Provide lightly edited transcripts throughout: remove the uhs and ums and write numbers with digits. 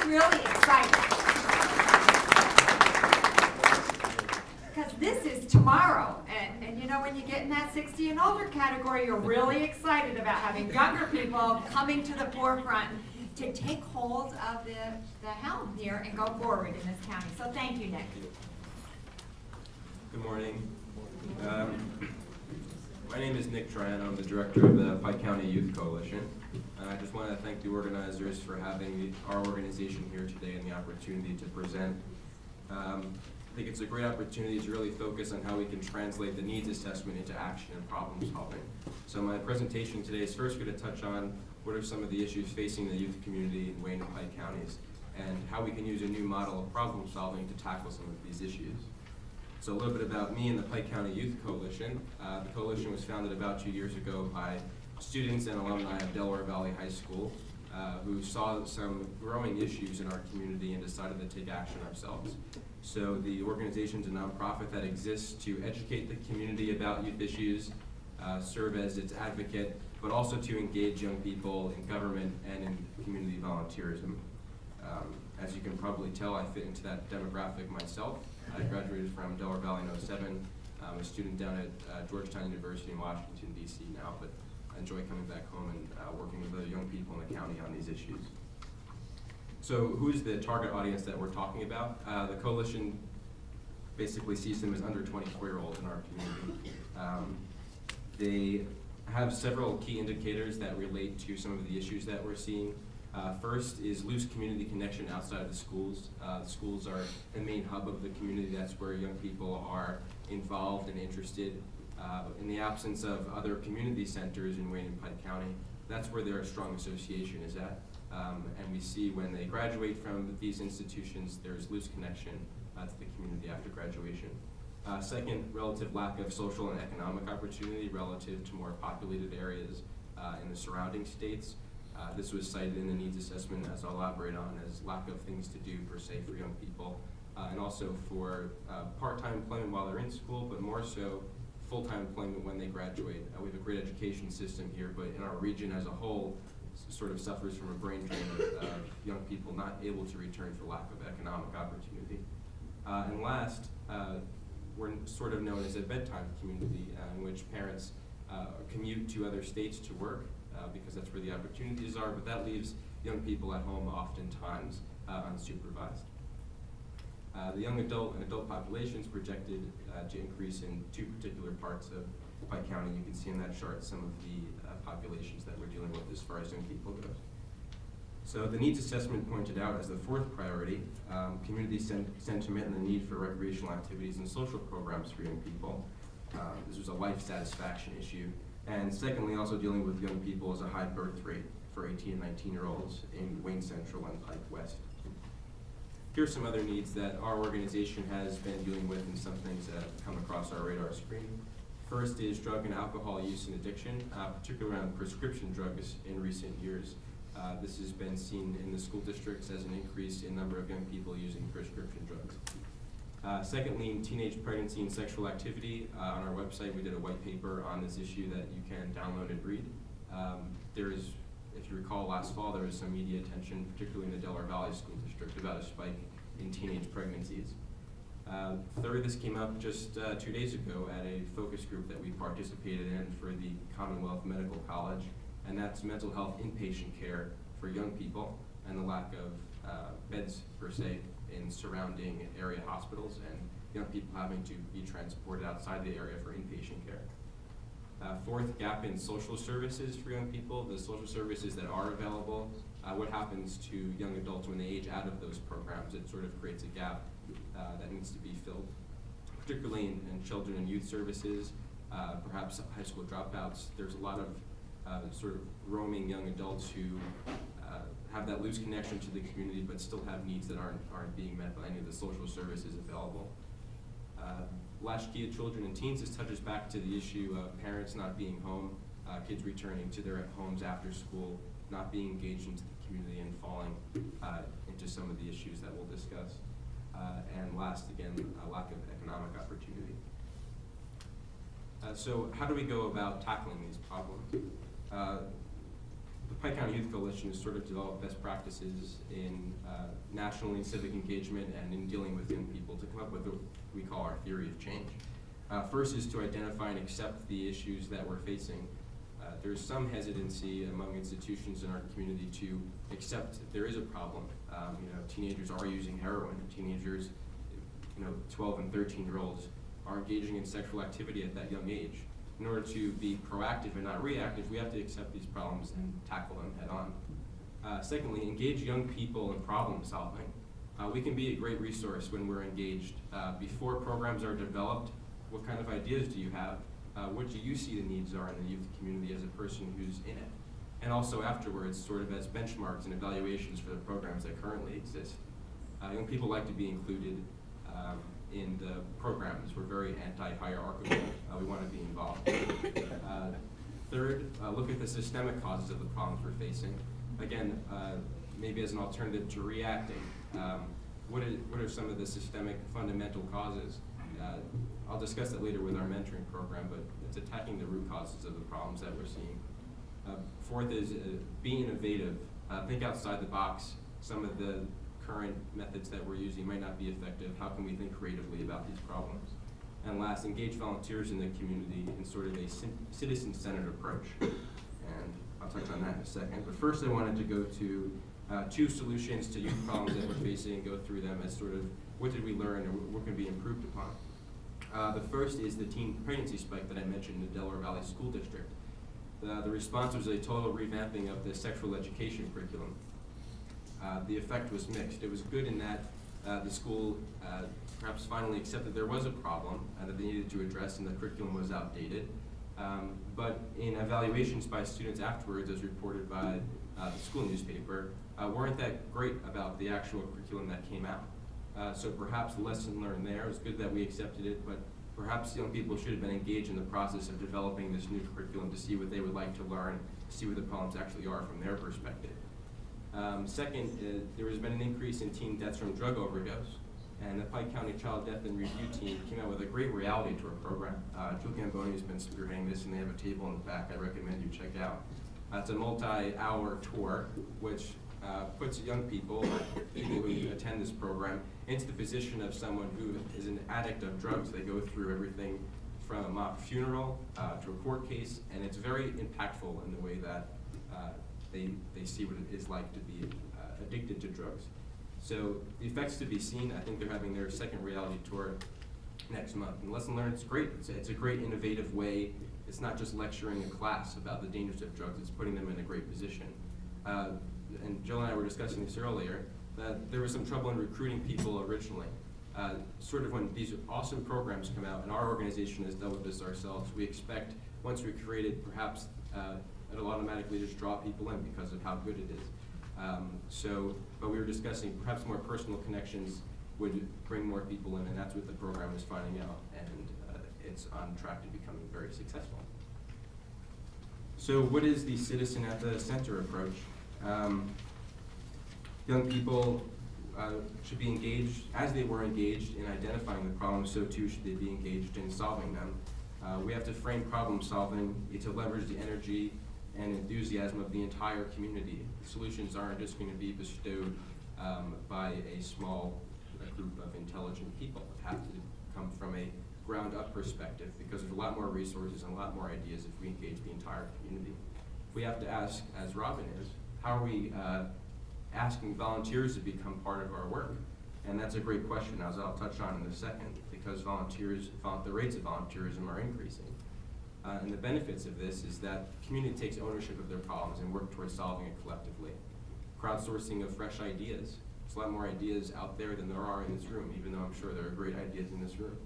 really excited. Because this is tomorrow, and you know, when you get in that 60 and older category, you're really excited about having younger people coming to the forefront to take hold of the helm here and go forward in this county. So thank you, Nick. Good morning. My name is Nick Triano. I'm the director of the Pike County Youth Coalition. I just want to thank the organizers for having our organization here today and the opportunity to present. I think it's a great opportunity to really focus on how we can translate the needs assessment into action and problem solving. So my presentation today is first going to touch on what are some of the issues facing the youth community in Wayne and Pike counties, and how we can use a new model of problem solving to tackle some of these issues. So a little bit about me and the Pike County Youth Coalition. The coalition was founded about 2 years ago by students and alumni of Delaware Valley High School who saw some growing issues in our community and decided to take action ourselves. So the organization's a nonprofit that exists to educate the community about youth issues, serve as its advocate, but also to engage young people in government and in community volunteerism. As you can probably tell, I fit into that demographic myself. I graduated from Delaware Valley in '07. I'm a student down at Georgetown University in Washington, D.C. now, but I enjoy coming back home and working with other young people in the county on these issues. So who's the target audience that we're talking about? The coalition basically sees them as under 24-year-olds in our community. They have several key indicators that relate to some of the issues that we're seeing. First is loose community connection outside of the schools. The schools are the main hub of the community. That's where young people are involved and interested. In the absence of other community centers in Wayne and Pike County, that's where their strong association is at. And we see when they graduate from these institutions, there's loose connection to the community after graduation. Second, relative lack of social and economic opportunity relative to more populated areas in the surrounding states. This was cited in the needs assessment, as I'll elaborate on, as lack of things to do per se for young people, and also for part-time employment while they're in school, but more so full-time employment when they graduate. We have a great education system here, but in our region as a whole, sort of suffers from a brain drain of young people not able to return for lack of economic opportunity. And last, we're sort of known as a bedtime community in which parents commute to other states to work because that's where the opportunities are, but that leaves young people at home oftentimes unsupervised. The young adult and adult populations projected to increase in two particular parts of Pike County. You can see in that chart some of the populations that we're dealing with as far as young people goes. So the needs assessment pointed out as the fourth priority, community sentiment and the need for recreational activities and social programs for young people. This was a life satisfaction issue. And secondly, also dealing with young people is a high birth rate for 18 and 19-year-olds in Wayne Central and Pike West. Here's some other needs that our organization has been dealing with and some things that have come across our radar screen. First is drug and alcohol use and addiction, particularly around prescription drugs in recent years. This has been seen in the school districts as an increase in number of young people using prescription drugs. Secondly, teenage pregnancy and sexual activity. On our website, we did a white paper on this issue that you can download and read. If you recall, last fall there was some media attention, particularly in the Delaware Valley School District, about a spike in teenage pregnancies. Third, this came up just 2 days ago at a focus group that we participated in for the Commonwealth Medical College, and that's mental health inpatient care for young people and the lack of beds per se in surrounding area hospitals and young people having to be transported outside the area for inpatient care. Fourth, gap in social services for young people, the social services that are available. What happens to young adults when they age out of those programs? It sort of creates a gap that needs to be filled, particularly in children and youth services, perhaps high school dropouts. There's a lot of sort of roaming young adults who have that loose connection to the community but still have needs that aren't being met by any of the social services available. Latchkey to children and teens, this touches back to the issue of parents not being home, kids returning to their homes after school, not being engaged into the community and falling into some of the issues that we'll discuss. And last, again, a lack of economic opportunity. So how do we go about tackling these problems? the Pike County Youth Coalition has sort of developed best practices in national and civic engagement and in dealing with young people to come up with what we call our theory of change. First is to identify and accept the issues that we're facing. There's some hesitancy among institutions in our community to accept that there is a problem. Teenagers are using heroin. Teenagers, 12 and 13-year-olds are engaging in sexual activity at that young age. In order to be proactive and not reactive, we have to accept these problems and tackle them head on. Secondly, engage young people in problem solving. We can be a great resource when we're engaged. Before programs are developed, what kind of ideas do you have? What do you see the needs are in the youth community as a person who's in it? And also afterwards, sort of as benchmarks and evaluations for the programs that currently exist. Young people like to be included in the programs. We're very anti-hierarchical. We want to be involved. Third, look at the systemic causes of the problems we're facing. Again, maybe as an alternative to reacting, what are some of the systemic fundamental causes? I'll discuss that later with our mentoring program, but it's attacking the root causes of the problems that we're seeing. Fourth is be innovative. Think outside the box. Some of the current methods that we're using might not be effective. How can we think creatively about these problems? And last, engage volunteers in the community in sort of a citizen-centered approach. And I'll touch on that in a second. But first I wanted to go to 2 solutions to youth problems that we're facing and go through them as sort of what did we learn and what can be improved upon. The first is the teen pregnancy spike that I mentioned in the Delaware Valley School District. The response was a total revamping of the sexual education curriculum. The effect was mixed. It was good in that the school perhaps finally accepted there was a problem that they needed to address and the curriculum was outdated. But in evaluations by students afterwards, as reported by the school newspaper, weren't that great about the actual curriculum that came out. So perhaps the lesson learned there, it was good that we accepted it, but perhaps young people should have been engaged in the process of developing this new curriculum to see what they would like to learn, to see what the problems actually are from their perspective. Second, there has been an increase in teen deaths from drug overdose, and the Pike County Child Death and Review team came out with a great reality tour program. Jill Gamboni has been spearheading this, and they have a table in the back I recommend you check out. It's a multi-hour tour, which puts young people, people who attend this program, into the position of someone who is an addict of drugs. They go through everything from a mock funeral to a court case, and it's very impactful in the way that they see what it is like to be addicted to drugs. So the effects to be seen, I think they're having their second reality tour next month. And lesson learned, it's great. It's a great innovative way. It's not just lecturing a class about the dangers of drugs, it's putting them in a great position. And Jill and I were discussing this earlier, that there was some trouble in recruiting people originally. Sort of when these awesome programs come out, and our organization has dealt with this ourselves, we expect once we create it, perhaps it'll automatically just draw people in because of how good it is. But we were discussing perhaps more personal connections would bring more people in, and that's what the program is finding out, and it's on track to becoming very successful. So what is the citizen at the center approach? Young people should be engaged, as they were engaged in identifying the problems, so too should they be engaged in solving them. We have to frame problem solving to leverage the energy and enthusiasm of the entire community. Solutions aren't just going to be bestowed by a small group of intelligent people. It has to come from a ground-up perspective because there's a lot more resources and a lot more ideas if we engage the entire community. We have to ask, as Robin is, how are we asking volunteers to become part of our work? And that's a great question, as I'll touch on in a second, because the rates of volunteerism are increasing. And the benefits of this is that the community takes ownership of their problems and work towards solving it collectively. Crowdsourcing of fresh ideas. There's a lot more ideas out there than there are in this room, even though I'm sure there are great ideas in this room.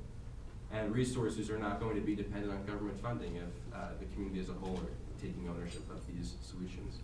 And resources are not going to be dependent on government funding if the community as a whole are taking ownership of these solutions.